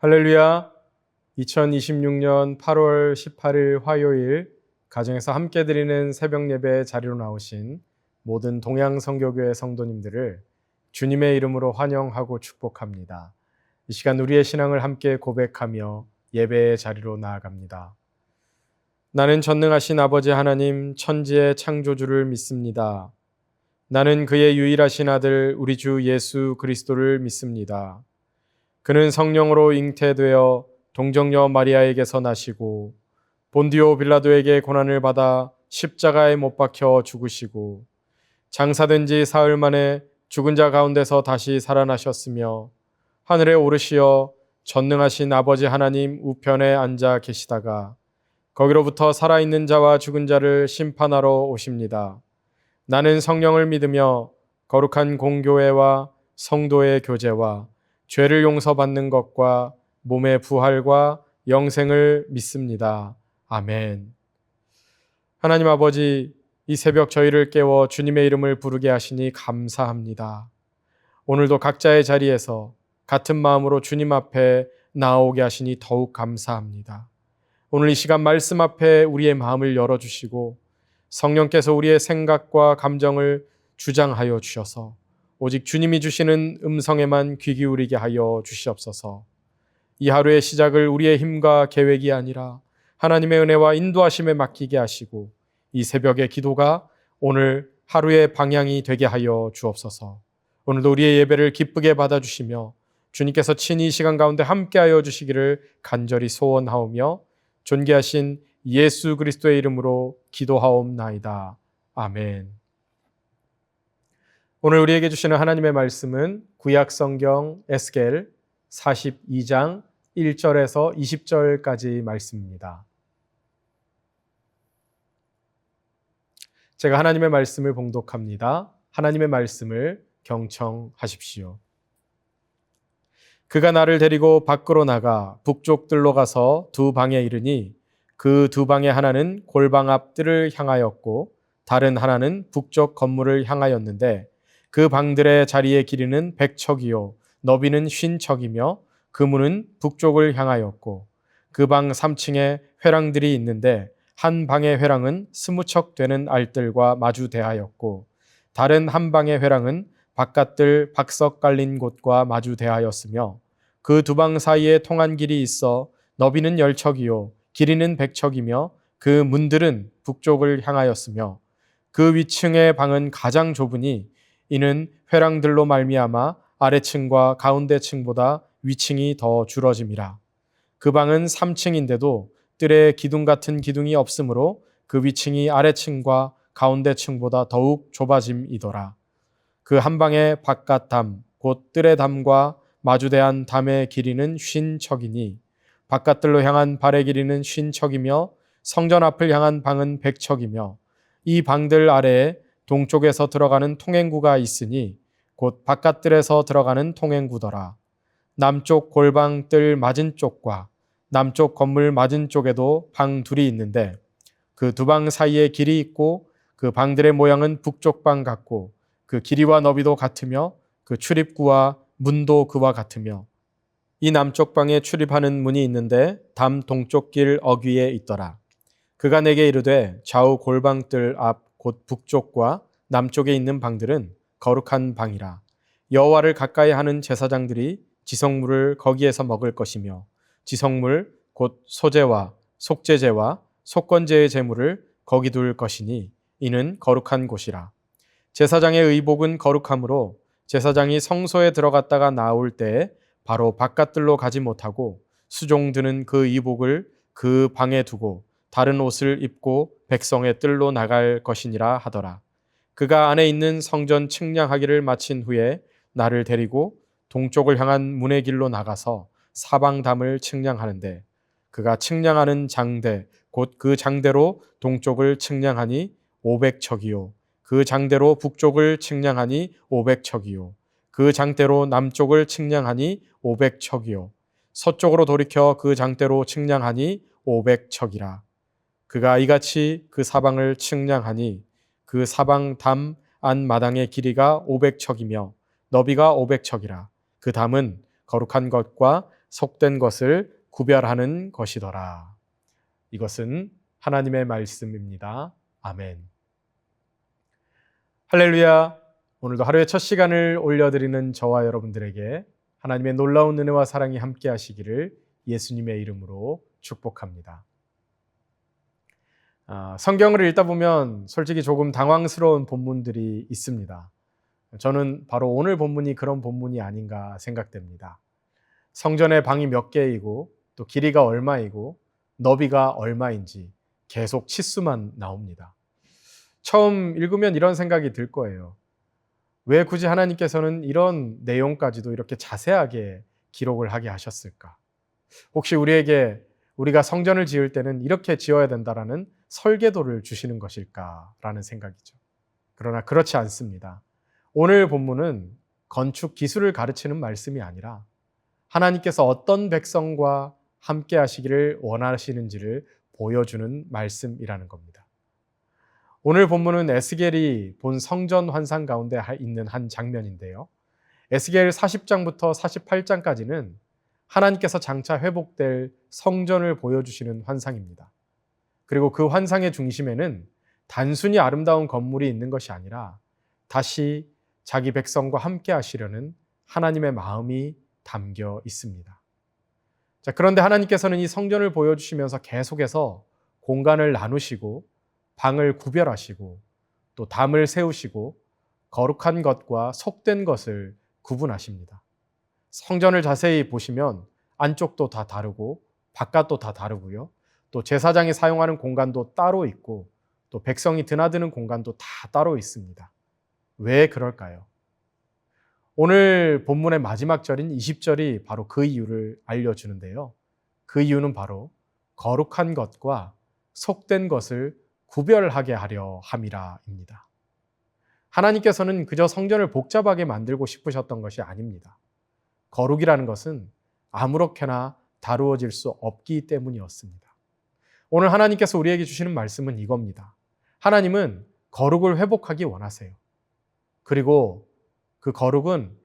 할렐루야. 2026년 8월 18일 화요일 가정에서 함께 드리는 새벽 예배 자리로 나오신 모든 동양선교교회 성도님들을 주님의 이름으로 환영하고 축복합니다. 이 시간 우리의 신앙을 함께 고백하며 예배의 자리로 나아갑니다. 나는 전능하신 아버지 하나님 천지의 창조주를 믿습니다. 나는 그의 유일하신 아들 우리 주 예수 그리스도를 믿습니다. 그는 성령으로 잉태되어 동정녀 마리아에게서 나시고 본디오 빌라도에게 고난을 받아 십자가에 못 박혀 죽으시고 장사된 지 사흘 만에 죽은 자 가운데서 다시 살아나셨으며 하늘에 오르시어 전능하신 아버지 하나님 우편에 앉아 계시다가 거기로부터 살아있는 자와 죽은 자를 심판하러 오십니다. 나는 성령을 믿으며 거룩한 공교회와 성도의 교제와 죄를 용서받는 것과 몸의 부활과 영생을 믿습니다. 아멘. 하나님 아버지, 이 새벽 저희를 깨워 주님의 이름을 부르게 하시니 감사합니다. 오늘도 각자의 자리에서 같은 마음으로 주님 앞에 나오게 하시니 더욱 감사합니다. 오늘 이 시간 말씀 앞에 우리의 마음을 열어주시고 성령께서 우리의 생각과 감정을 주장하여 주셔서 오직 주님이 주시는 음성에만 귀 기울이게 하여 주시옵소서. 이 하루의 시작을 우리의 힘과 계획이 아니라 하나님의 은혜와 인도하심에 맡기게 하시고 이 새벽의 기도가 오늘 하루의 방향이 되게 하여 주옵소서. 오늘도 우리의 예배를 기쁘게 받아주시며 주님께서 친히 이 시간 가운데 함께하여 주시기를 간절히 소원하오며 존귀하신 예수 그리스도의 이름으로 기도하옵나이다. 아멘. 오늘 우리에게 주시는 하나님의 말씀은 구약 성경 에스겔 42장 1절에서 20절까지 말씀입니다. 제가 하나님의 말씀을 봉독합니다. 하나님의 말씀을 경청하십시오. 그가 나를 데리고 밖으로 나가 북쪽들로 가서 두 방에 이르니 그 두 방의 하나는 골방 앞 뜰을 향하였고 다른 하나는 북쪽 건물을 향하였는데 그 방들의 자리의 길이는 100척이요 너비는 50척이며 그 문은 북쪽을 향하였고 그 방 3층에 회랑들이 있는데 한 방의 회랑은 20척 되는 알뜰과 마주 대하였고 다른 한 방의 회랑은 바깥들 박석 깔린 곳과 마주 대하였으며 그 두 방 사이에 통한 길이 있어 너비는 10척이요 길이는 100척이며 그 문들은 북쪽을 향하였으며 그 위층의 방은 가장 좁으니 이는 회랑들로 말미암아 아래층과 가운데층보다 위층이 더 줄어짐이라. 그 방은 3층인데도 뜰에 기둥 같은 기둥이 없으므로 그 위층이 아래층과 가운데층보다 더욱 좁아짐이더라. 그 한 방의 바깥 담, 곧 뜰의 담과 마주대한 담의 길이는 50척이니 바깥들로 향한 발의 길이는 50척이며 성전 앞을 향한 방은 100척이며 이 방들 아래에 동쪽에서 들어가는 통행구가 있으니 곧 바깥들에서 들어가는 통행구더라. 남쪽 골방 뜰 맞은 쪽과 남쪽 건물 맞은 쪽에도 방 둘이 있는데 그 두 방 사이에 길이 있고 그 방들의 모양은 북쪽 방 같고 그 길이와 너비도 같으며 그 출입구와 문도 그와 같으며 이 남쪽 방에 출입하는 문이 있는데 담 동쪽 길 어귀에 있더라. 그가 내게 이르되 좌우 골방 뜰 앞 곧 북쪽과 남쪽에 있는 방들은 거룩한 방이라. 여호와를 가까이 하는 제사장들이 지성물을 거기에서 먹을 것이며 지성물 곧 소제와 속제제와 속건제의 제물을 거기 둘 것이니 이는 거룩한 곳이라. 제사장의 의복은 거룩함으로 제사장이 성소에 들어갔다가 나올 때에 바로 바깥들로 가지 못하고 수종드는 그 의복을 그 방에 두고 다른 옷을 입고 백성의 뜰로 나갈 것이니라 하더라. 그가 안에 있는 성전 측량하기를 마친 후에 나를 데리고 동쪽을 향한 문의 길로 나가서 사방담을 측량하는데 그가 측량하는 장대 곧 그 장대로 동쪽을 측량하니 500척이요 그 장대로 북쪽을 측량하니 500척이요 그 장대로 남쪽을 측량하니 500척이요 서쪽으로 돌이켜 그 장대로 측량하니 500척이라. 그가 이같이 그 사방을 측량하니 그 사방 담 안 마당의 길이가 500척이며 너비가 500척이라. 그 담은 거룩한 것과 속된 것을 구별하는 것이더라. 이것은 하나님의 말씀입니다. 아멘. 할렐루야. 오늘도 하루의 첫 시간을 올려드리는 저와 여러분들에게 하나님의 놀라운 은혜와 사랑이 함께 하시기를 예수님의 이름으로 축복합니다. 성경을 읽다 보면 솔직히 조금 당황스러운 본문들이 있습니다. 저는 바로 오늘 본문이 그런 본문이 아닌가 생각됩니다. 성전의 방이 몇 개이고 또 길이가 얼마이고 너비가 얼마인지 계속 치수만 나옵니다. 처음 읽으면 이런 생각이 들 거예요. 왜 굳이 하나님께서는 이런 내용까지도 이렇게 자세하게 기록을 하게 하셨을까? 혹시 우리가 성전을 지을 때는 이렇게 지어야 된다라는 설계도를 주시는 것일까라는 생각이죠. 그러나 그렇지 않습니다. 오늘 본문은 건축 기술을 가르치는 말씀이 아니라 하나님께서 어떤 백성과 함께 하시기를 원하시는지를 보여주는 말씀이라는 겁니다. 오늘 본문은 에스겔이 본 성전 환상 가운데 있는 한 장면인데요. 에스겔 40장부터 48장까지는 하나님께서 장차 회복될 성전을 보여주시는 환상입니다. 그리고 그 환상의 중심에는 단순히 아름다운 건물이 있는 것이 아니라 다시 자기 백성과 함께 하시려는 하나님의 마음이 담겨 있습니다. 자, 그런데 하나님께서는 이 성전을 보여주시면서 계속해서 공간을 나누시고 방을 구별하시고 또 담을 세우시고 거룩한 것과 속된 것을 구분하십니다. 성전을 자세히 보시면 안쪽도 다 다르고 바깥도 다 다르고요. 또 제사장이 사용하는 공간도 따로 있고 또 백성이 드나드는 공간도 다 따로 있습니다. 왜 그럴까요? 오늘 본문의 마지막 절인 20절이 바로 그 이유를 알려주는데요. 그 이유는 바로 거룩한 것과 속된 것을 구별하게 하려 함이라입니다. 하나님께서는 그저 성전을 복잡하게 만들고 싶으셨던 것이 아닙니다. 거룩이라는 것은 아무렇게나 다루어질 수 없기 때문이었습니다. 오늘 하나님께서 우리에게 주시는 말씀은 이겁니다. 하나님은 거룩을 회복하기 원하세요. 그리고 그 거룩은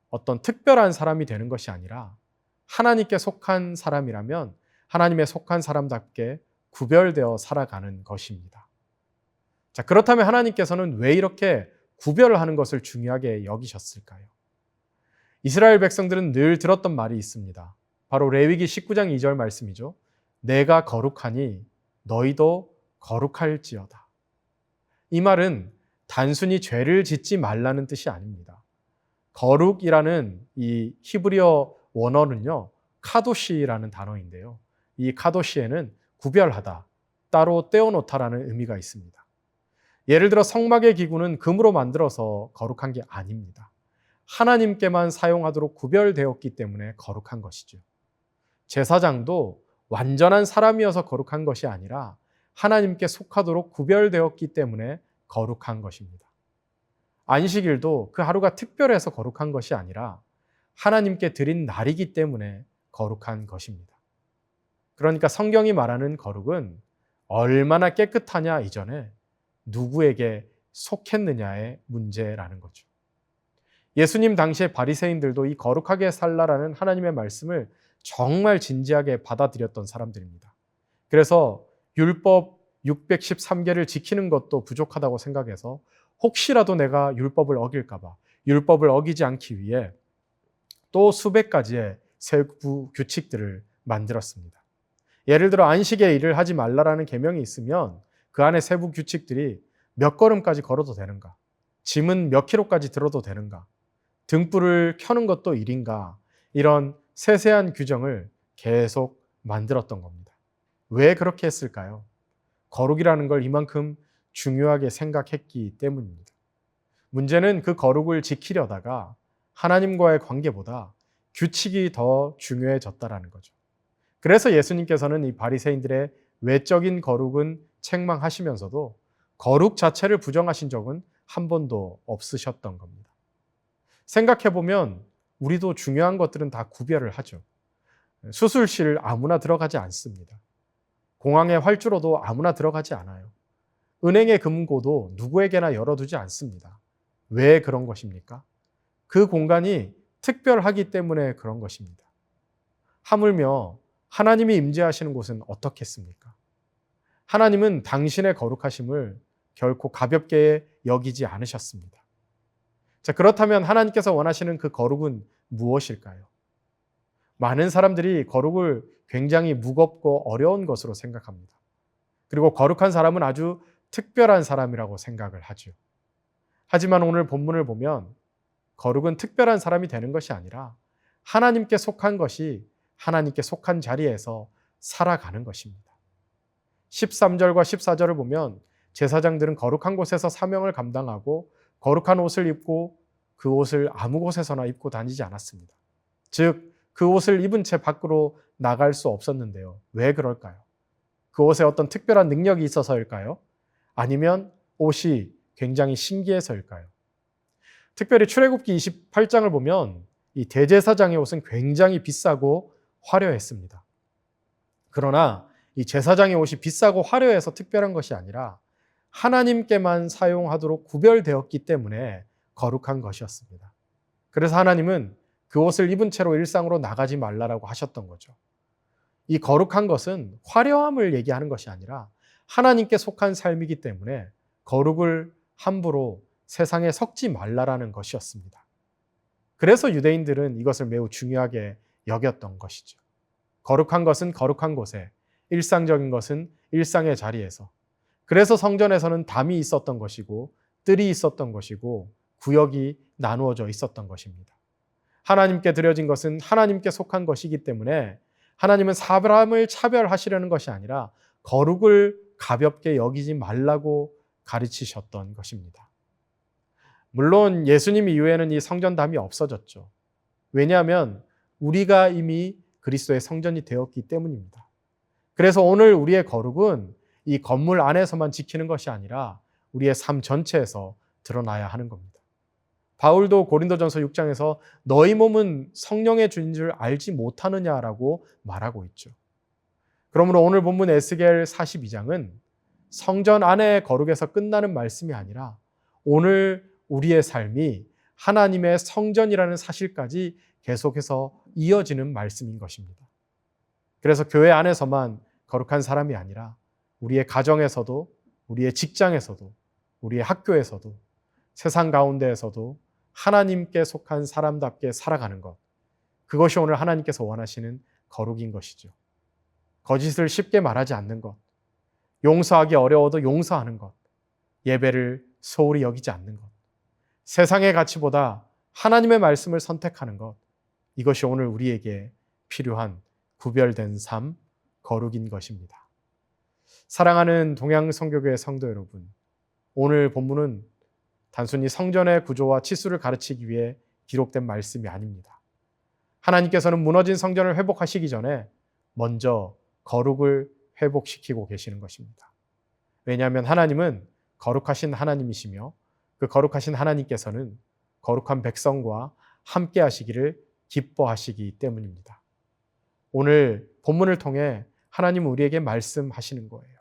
어떤 특별한 사람이 되는 것이 아니라 하나님께 속한 사람이라면 하나님의 속한 사람답게 구별되어 살아가는 것입니다. 자, 그렇다면 하나님께서는 왜 이렇게 구별을 하는 것을 중요하게 여기셨을까요? 이스라엘 백성들은 늘 들었던 말이 있습니다. 바로 레위기 19장 2절 말씀이죠. 내가 거룩하니 너희도 거룩할지어다. 이 말은 단순히 죄를 짓지 말라는 뜻이 아닙니다. 거룩이라는 이 히브리어 원어는요, 카도시라는 단어인데요. 이 카도시에는 구별하다, 따로 떼어놓다라는 의미가 있습니다. 예를 들어 성막의 기구는 금으로 만들어서 거룩한 게 아닙니다. 하나님께만 사용하도록 구별되었기 때문에 거룩한 것이죠. 제사장도 완전한 사람이어서 거룩한 것이 아니라 하나님께 속하도록 구별되었기 때문에 거룩한 것입니다. 안식일도 그 하루가 특별해서 거룩한 것이 아니라 하나님께 드린 날이기 때문에 거룩한 것입니다. 그러니까 성경이 말하는 거룩은 얼마나 깨끗하냐 이전에 누구에게 속했느냐의 문제라는 거죠. 예수님 당시의 바리새인들도 이 거룩하게 살라라는 하나님의 말씀을 정말 진지하게 받아들였던 사람들입니다. 그래서 율법 613개를 지키는 것도 부족하다고 생각해서 혹시라도 내가 율법을 어길까 봐 율법을 어기지 않기 위해 또 수백 가지의 세부 규칙들을 만들었습니다. 예를 들어 안식에 일을 하지 말라라는 계명이 있으면 그 안에 세부 규칙들이 몇 걸음까지 걸어도 되는가, 짐은 몇 킬로까지 들어도 되는가, 등불을 켜는 것도 일인가, 이런 세세한 규정을 계속 만들었던 겁니다. 왜 그렇게 했을까요? 거룩이라는 걸 이만큼 중요하게 생각했기 때문입니다. 문제는 그 거룩을 지키려다가 하나님과의 관계보다 규칙이 더 중요해졌다라는 거죠. 그래서 예수님께서는 이 바리새인들의 외적인 거룩은 책망하시면서도 거룩 자체를 부정하신 적은 한 번도 없으셨던 겁니다. 생각해보면 우리도 중요한 것들은 다 구별을 하죠. 수술실 아무나 들어가지 않습니다. 공항의 활주로도 아무나 들어가지 않아요. 은행의 금고도 누구에게나 열어두지 않습니다. 왜 그런 것입니까? 그 공간이 특별하기 때문에 그런 것입니다. 하물며 하나님이 임재하시는 곳은 어떻겠습니까? 하나님은 당신의 거룩하심을 결코 가볍게 여기지 않으셨습니다. 자, 그렇다면 하나님께서 원하시는 그 거룩은 무엇일까요? 많은 사람들이 거룩을 굉장히 무겁고 어려운 것으로 생각합니다. 그리고 거룩한 사람은 아주 특별한 사람이라고 생각을 하죠. 하지만 오늘 본문을 보면 거룩은 특별한 사람이 되는 것이 아니라 하나님께 속한 것이 하나님께 속한 자리에서 살아가는 것입니다. 13절과 14절을 보면 제사장들은 거룩한 곳에서 사명을 감당하고 거룩한 옷을 입고 그 옷을 아무 곳에서나 입고 다니지 않았습니다. 즉, 그 옷을 입은 채 밖으로 나갈 수 없었는데요. 왜 그럴까요? 그 옷에 어떤 특별한 능력이 있어서일까요? 아니면 옷이 굉장히 신기해서일까요? 특별히 출애굽기 28장을 보면 이 대제사장의 옷은 굉장히 비싸고 화려했습니다. 그러나 이 제사장의 옷이 비싸고 화려해서 특별한 것이 아니라 하나님께만 사용하도록 구별되었기 때문에 거룩한 것이었습니다. 그래서 하나님은 그 옷을 입은 채로 일상으로 나가지 말라라고 하셨던 거죠. 이 거룩한 것은 화려함을 얘기하는 것이 아니라 하나님께 속한 삶이기 때문에 거룩을 함부로 세상에 섞지 말라라는 것이었습니다. 그래서 유대인들은 이것을 매우 중요하게 여겼던 것이죠. 거룩한 것은 거룩한 곳에, 일상적인 것은 일상의 자리에서. 그래서 성전에서는 담이 있었던 것이고 뜰이 있었던 것이고 구역이 나누어져 있었던 것입니다. 하나님께 드려진 것은 하나님께 속한 것이기 때문에 하나님은 사람을 차별하시려는 것이 아니라 거룩을 가볍게 여기지 말라고 가르치셨던 것입니다. 물론 예수님 이후에는 이 성전담이 없어졌죠. 왜냐하면 우리가 이미 그리스도의 성전이 되었기 때문입니다. 그래서 오늘 우리의 거룩은 이 건물 안에서만 지키는 것이 아니라 우리의 삶 전체에서 드러나야 하는 겁니다. 바울도 고린도전서 6장에서 너희 몸은 성령의 주인 줄 알지 못하느냐라고 말하고 있죠. 그러므로 오늘 본문 에스겔 42장은 성전 안의 거룩에서 끝나는 말씀이 아니라 오늘 우리의 삶이 하나님의 성전이라는 사실까지 계속해서 이어지는 말씀인 것입니다. 그래서 교회 안에서만 거룩한 사람이 아니라 우리의 가정에서도, 우리의 직장에서도, 우리의 학교에서도, 세상 가운데에서도 하나님께 속한 사람답게 살아가는 것, 그것이 오늘 하나님께서 원하시는 거룩인 것이죠. 거짓을 쉽게 말하지 않는 것, 용서하기 어려워도 용서하는 것, 예배를 소홀히 여기지 않는 것, 세상의 가치보다 하나님의 말씀을 선택하는 것, 이것이 오늘 우리에게 필요한 구별된 삶, 거룩인 것입니다. 사랑하는 동양성교교회 성도 여러분, 오늘 본문은 단순히 성전의 구조와 치수를 가르치기 위해 기록된 말씀이 아닙니다. 하나님께서는 무너진 성전을 회복하시기 전에 먼저 거룩을 회복시키고 계시는 것입니다. 왜냐하면 하나님은 거룩하신 하나님이시며 그 거룩하신 하나님께서는 거룩한 백성과 함께 하시기를 기뻐하시기 때문입니다. 오늘 본문을 통해 하나님은 우리에게 말씀하시는 거예요.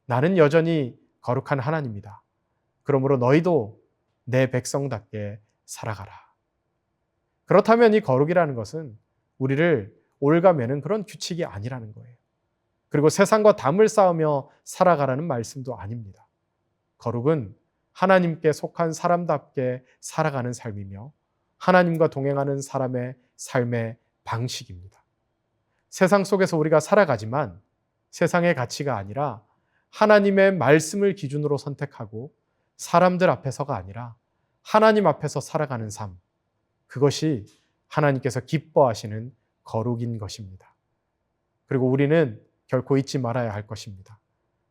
나는 여전히 거룩한 하나님이다. 그러므로 너희도 내 백성답게 살아가라. 그렇다면 이 거룩이라는 것은 우리를 올가매는 그런 규칙이 아니라는 거예요. 그리고 세상과 담을 쌓으며 살아가라는 말씀도 아닙니다. 거룩은 하나님께 속한 사람답게 살아가는 삶이며 하나님과 동행하는 사람의 삶의 방식입니다. 세상 속에서 우리가 살아가지만 세상의 가치가 아니라 하나님의 말씀을 기준으로 선택하고 사람들 앞에서가 아니라 하나님 앞에서 살아가는 삶, 그것이 하나님께서 기뻐하시는 거룩인 것입니다. 그리고 우리는 결코 잊지 말아야 할 것입니다.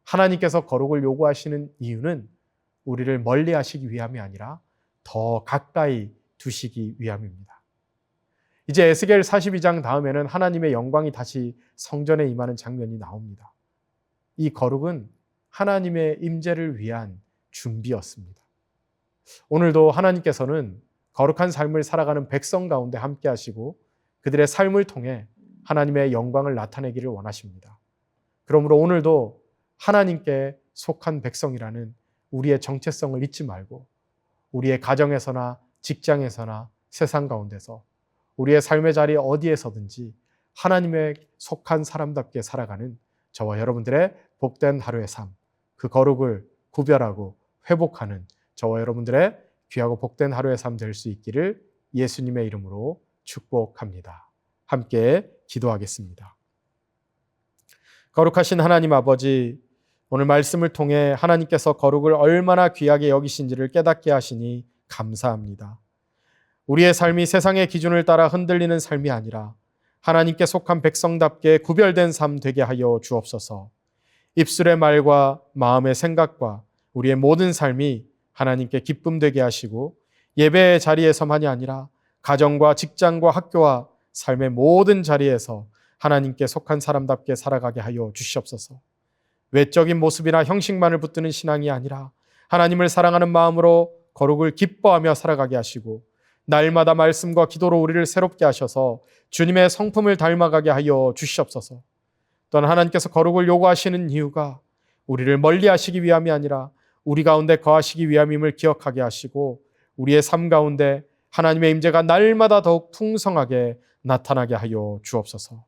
하나님께서 거룩을 요구하시는 이유는 우리를 멀리 하시기 위함이 아니라 더 가까이 두시기 위함입니다. 이제 에스겔 42장 다음에는 하나님의 영광이 다시 성전에 임하는 장면이 나옵니다. 이 거룩은 하나님의 임재를 위한 준비였습니다. 오늘도 하나님께서는 거룩한 삶을 살아가는 백성 가운데 함께 하시고 그들의 삶을 통해 하나님의 영광을 나타내기를 원하십니다. 그러므로 오늘도 하나님께 속한 백성이라는 우리의 정체성을 잊지 말고 우리의 가정에서나 직장에서나 세상 가운데서 우리의 삶의 자리 어디에서든지 하나님의 속한 사람답게 살아가는 저와 여러분들의 복된 하루의 삶, 그 거룩을 구별하고 회복하는 저와 여러분들의 귀하고 복된 하루의 삶 될 수 있기를 예수님의 이름으로 축복합니다. 함께 기도하겠습니다. 거룩하신 하나님 아버지, 오늘 말씀을 통해 하나님께서 거룩을 얼마나 귀하게 여기신지를 깨닫게 하시니 감사합니다. 우리의 삶이 세상의 기준을 따라 흔들리는 삶이 아니라 하나님께 속한 백성답게 구별된 삶 되게 하여 주옵소서. 입술의 말과 마음의 생각과 우리의 모든 삶이 하나님께 기쁨 되게 하시고 예배의 자리에서만이 아니라 가정과 직장과 학교와 삶의 모든 자리에서 하나님께 속한 사람답게 살아가게 하여 주시옵소서. 외적인 모습이나 형식만을 붙드는 신앙이 아니라 하나님을 사랑하는 마음으로 거룩을 기뻐하며 살아가게 하시고 날마다 말씀과 기도로 우리를 새롭게 하셔서 주님의 성품을 닮아가게 하여 주시옵소서. 또한 하나님께서 거룩을 요구하시는 이유가 우리를 멀리하시기 위함이 아니라 우리 가운데 거하시기 위함임을 기억하게 하시고 우리의 삶 가운데 하나님의 임재가 날마다 더욱 풍성하게 나타나게 하여 주옵소서.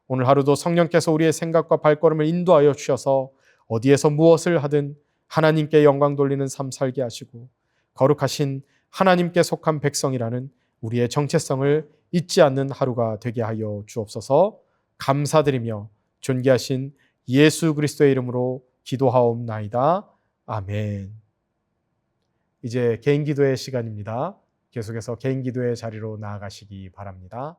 오늘 하루도 성령께서 우리의 생각과 발걸음을 인도하여 주셔서 어디에서 무엇을 하든 하나님께 영광 돌리는 삶 살게 하시고 거룩하신 하나님께 속한 백성이라는 우리의 정체성을 잊지 않는 하루가 되게 하여 주옵소서. 감사드리며 존귀하신 예수 그리스도의 이름으로 기도하옵나이다. 아멘. 이제 개인 기도의 시간입니다. 계속해서 개인 기도의 자리로 나아가시기 바랍니다.